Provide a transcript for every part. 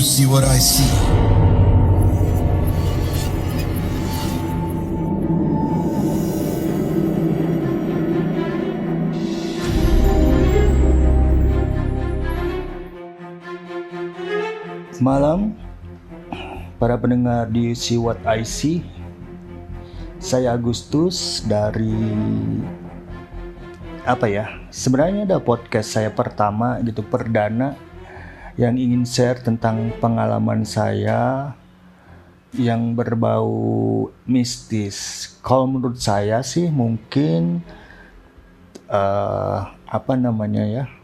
see what I see? Malam, para pendengar di See What I See. Saya Agustus dari sebenarnya ada podcast saya pertama gitu, perdana, yang ingin share tentang pengalaman saya yang berbau mistis. Kalau menurut saya sih mungkin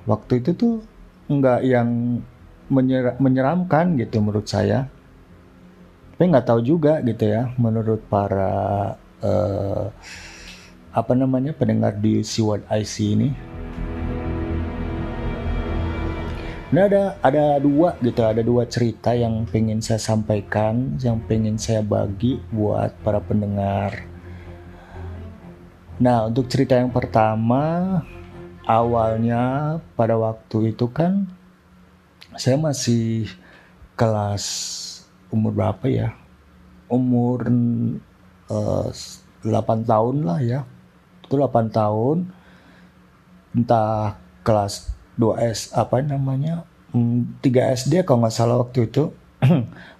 waktu itu tuh nggak yang menyeramkan gitu menurut saya, tapi nggak tahu juga gitu ya menurut para pendengar di See What I See ini. Nah, ada dua cerita yang pengen saya sampaikan, yang pengen saya bagi buat para pendengar. Nah, untuk cerita yang pertama, awalnya pada waktu itu kan saya masih kelas umur berapa ya? Umur 8 tahun lah ya. Itu 8 tahun. Entah kelas 3 SD kalau nggak salah waktu itu.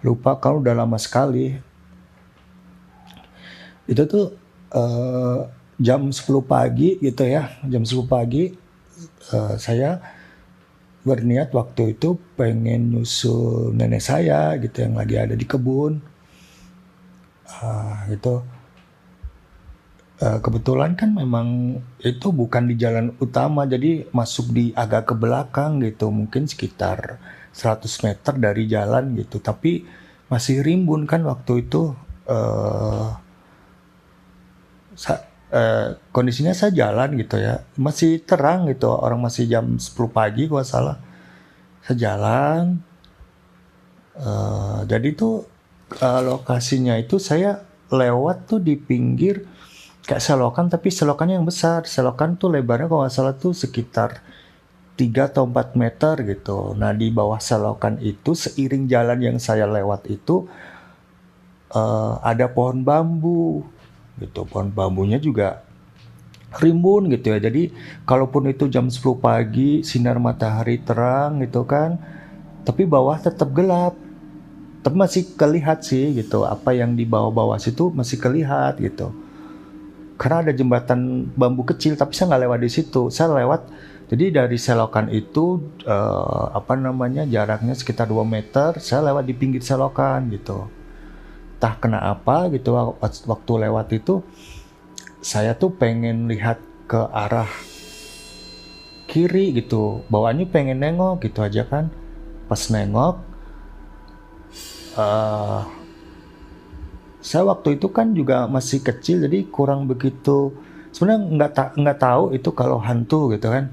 Lupa, kalau udah lama sekali. Itu tuh jam 10 pagi gitu ya. Jam 10 pagi saya berniat waktu itu pengen nyusul nenek saya gitu yang lagi ada di kebun. Kebetulan kan memang itu bukan di jalan utama, jadi masuk di agak ke belakang gitu, mungkin sekitar 100 meter dari jalan gitu, tapi masih rimbun kan waktu itu. Kondisinya saya jalan gitu ya, masih terang gitu, orang masih jam 10 pagi kalau salah. Saya jalan, jadi tuh lokasinya itu saya lewat tuh di pinggir kayak selokan, tapi selokannya yang besar. Selokan tuh lebarnya kalau nggak salah tuh sekitar 3 atau 4 meter gitu. Nah, di bawah selokan itu, seiring jalan yang saya lewat itu, ada pohon bambu gitu. Pohon bambunya juga rimbun gitu ya. Jadi kalaupun itu jam 10 pagi, sinar matahari terang gitu kan, tapi bawah tetap gelap. Tapi masih kelihatan sih gitu, apa yang di bawah-bawah situ masih kelihatan gitu. Karena ada jembatan bambu kecil, tapi saya nggak lewat di situ. Saya lewat, jadi dari selokan itu jaraknya sekitar 2 meter. Saya lewat di pinggir selokan gitu. Entah kenapa gitu, waktu lewat itu saya tuh pengen lihat ke arah kiri gitu. Bawaannya pengen nengok gitu aja kan. Pas nengok, saya waktu itu kan juga masih kecil, jadi kurang begitu, sebenarnya nggak tahu itu kalau hantu gitu kan.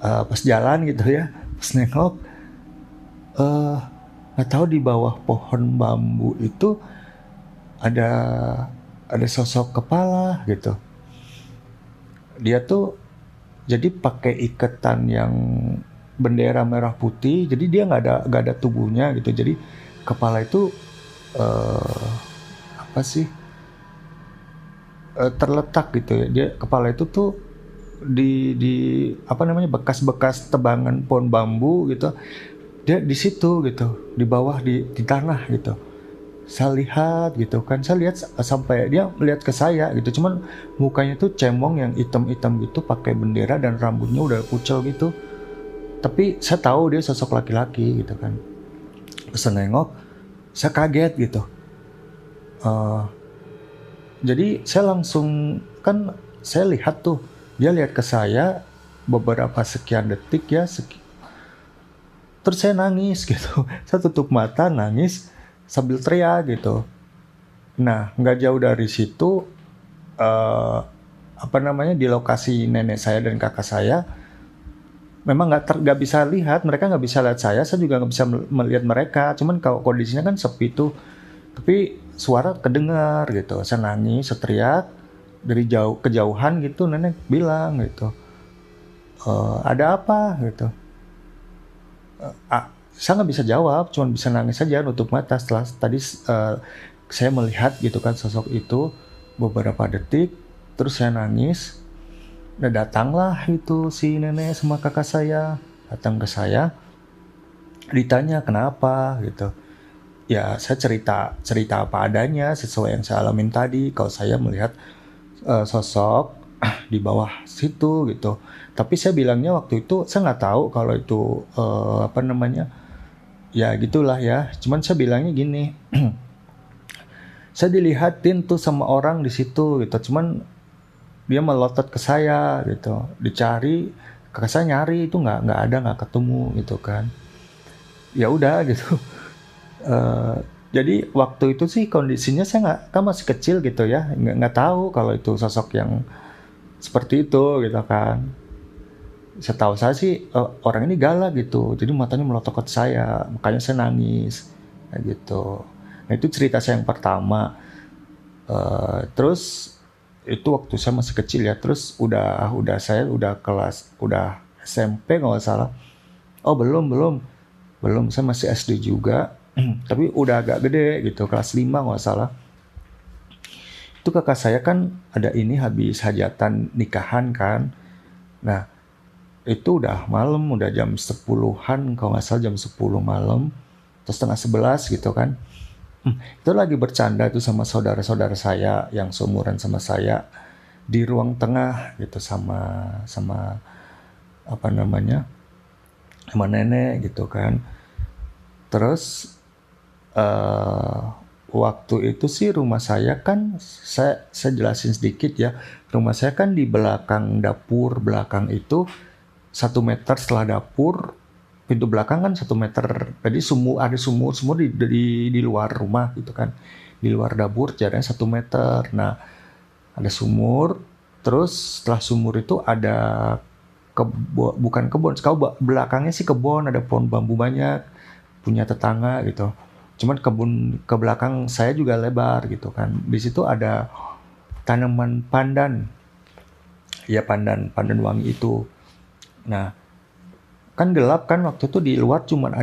Pas jalan gitu ya, pas nengok, nggak tahu di bawah pohon bambu itu ada sosok kepala gitu. Dia tuh jadi pakai iketan yang bendera merah putih, jadi dia nggak ada tubuhnya gitu. Jadi kepala itu terletak gitu ya. Dia kepala itu tuh di bekas-bekas tebangan pohon bambu gitu. Dia di situ gitu, di bawah di tanah gitu. Saya lihat gitu kan, saya lihat sampai dia melihat ke saya gitu. Cuman mukanya tuh cemong yang hitam-hitam gitu, pakai bendera dan rambutnya udah kucel gitu. Tapi saya tahu dia sosok laki-laki gitu kan. Saya nengok, saya kaget gitu. Jadi saya langsung kan, saya lihat tuh, dia lihat ke saya beberapa sekian detik ya. Terus saya nangis gitu. Saya tutup mata nangis sambil teriak gitu. Nah, nggak jauh dari situ, di lokasi nenek saya dan kakak saya, memang nggak bisa lihat, mereka nggak bisa lihat saya juga nggak bisa melihat mereka. Cuman kalau kondisinya kan sepi tuh, tapi suara kedengar gitu. Saya nangis, saya teriak dari kejauhan gitu. Nenek bilang gitu, ada apa gitu. Saya nggak bisa jawab, cuma bisa nangis saja nutup mata setelah tadi saya melihat gitu kan sosok itu beberapa detik, terus saya nangis. Nah datanglah itu si nenek sama kakak saya, datang ke saya, ditanya kenapa gitu. Ya saya cerita apa adanya sesuai yang saya alamin tadi. Kalau saya melihat sosok di bawah situ gitu. Tapi saya bilangnya waktu itu saya nggak tahu kalau itu apa namanya, ya gitulah ya. Cuman saya bilangnya gini, saya dilihatin tuh sama orang di situ gitu. Cuman dia melotot ke saya gitu, dicari, kakak saya nyari itu nggak ada, nggak ketemu gitu kan. Ya udah gitu. Jadi waktu itu sih kondisinya saya nggak, kan masih kecil gitu ya, nggak tahu kalau itu sosok yang seperti itu gitu kan. Setahu saya sih orang ini galak gitu, jadi matanya melotot ke saya, makanya saya nangis kayak gitu. Nah itu cerita saya yang pertama. Terus itu waktu saya masih kecil ya, terus saya udah kelas, udah SMP kalau nggak salah. Oh belum, saya masih SD juga. Tapi udah agak gede gitu, kelas 5 nggak salah. Itu kakak saya kan ada ini habis hajatan nikahan kan. Nah itu udah malam, udah jam 10-an kalau nggak salah, jam 10 malam atau setengah 11 gitu kan. Itu lagi bercanda tuh sama saudara-saudara saya yang seumuran sama saya di ruang tengah gitu, sama sama apa namanya, sama nenek gitu kan. Terus waktu itu sih rumah saya kan, saya jelasin sedikit ya, rumah saya kan di belakang dapur, belakang itu 1 meter setelah dapur, pintu belakang kan 1 meter, jadi ada sumur di luar rumah gitu kan, di luar dapur jaraknya 1 meter. Nah ada sumur, terus setelah sumur itu ada bukan kebun, kalau belakangnya sih kebun, ada pohon bambu banyak, punya tetangga gitu. Cuman kebun ke belakang saya juga lebar gitu kan. Di situ ada tanaman pandan. Ya pandan wangi itu. Nah, kan gelap kan waktu itu, di luar cuman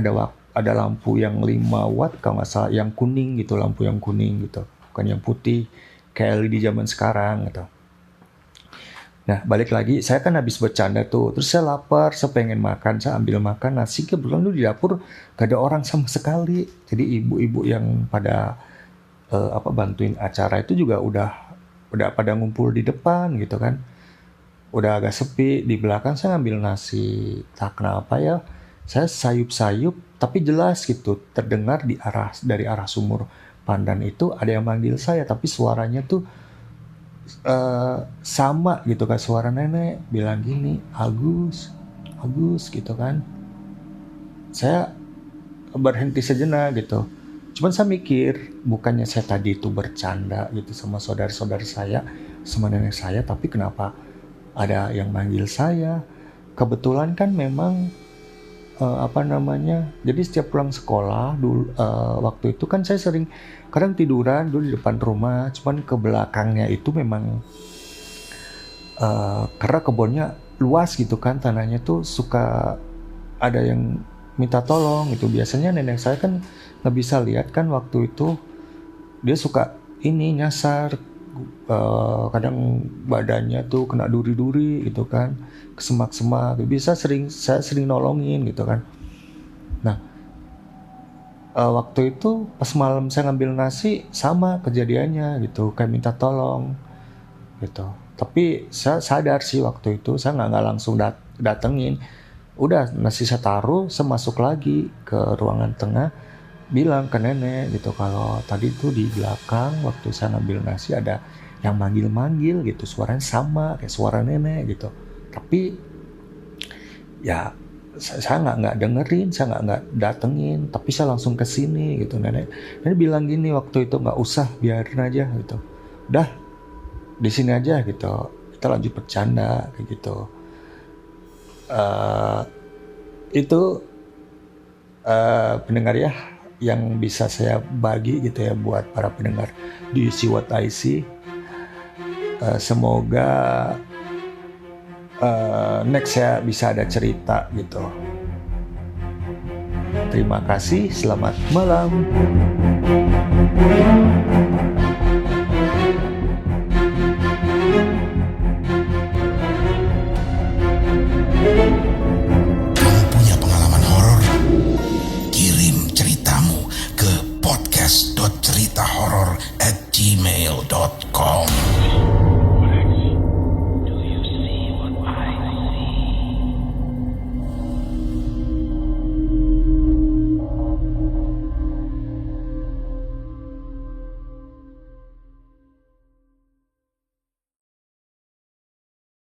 ada lampu yang 5 watt kalau nggak salah, yang kuning gitu, lampu yang kuning gitu. Bukan yang putih kayak LED zaman sekarang gitu. Nah balik lagi, saya kan habis bercanda tuh, terus saya lapar, saya pengen makan, saya ambil makan nasi, kebetulan dulu di dapur gak ada orang sama sekali. Jadi ibu-ibu yang pada bantuin acara itu juga udah pada ngumpul di depan gitu kan. Udah agak sepi, di belakang saya ngambil nasi, tak kenapa ya, saya sayup-sayup, tapi jelas gitu, terdengar dari arah sumur pandan itu ada yang manggil saya, tapi suaranya tuh sama gitu kan, suara nenek bilang gini, Agus gitu kan. Saya berhenti sejenak gitu, cuman saya mikir, bukannya saya tadi itu bercanda gitu sama saudara-saudara saya, sama nenek saya, tapi kenapa ada yang manggil saya. Kebetulan kan memang jadi setiap pulang sekolah dulu, waktu itu kan saya sering kadang tiduran dulu di depan rumah, cuman ke belakangnya itu memang karena kebunnya luas gitu kan, tanahnya tuh suka ada yang minta tolong gitu. Biasanya nenek saya kan nggak bisa lihat kan waktu itu, dia suka ini nyasar, kadang badannya tuh kena duri-duri gitu kan, kesemak-semak, saya sering nolongin gitu kan. Nah waktu itu pas malam saya ngambil nasi, sama kejadiannya gitu, kayak minta tolong gitu. Tapi saya sadar sih waktu itu, saya nggak langsung datengin. Udah nasi saya taruh, saya masuk lagi ke ruangan tengah, bilang ke nenek gitu, kalau tadi tuh di belakang waktu saya ngambil nasi ada yang manggil-manggil gitu, suaranya sama kayak suara nenek gitu. Tapi ya saya nggak dengerin, saya nggak datengin, tapi saya langsung ke sini gitu. Nenek bilang gini waktu itu, nggak usah, biarin aja gitu, udah di sini aja gitu, kita lanjut bercanda kayak gitu. Itu pendengar ya, yang bisa saya bagi gitu ya buat para pendengar di See What I See. Semoga next ya bisa ada cerita gitu. Terima kasih, selamat malam. Kamu punya pengalaman horor? Kirim ceritamu ke podcast.ceritahoror@gmail.com.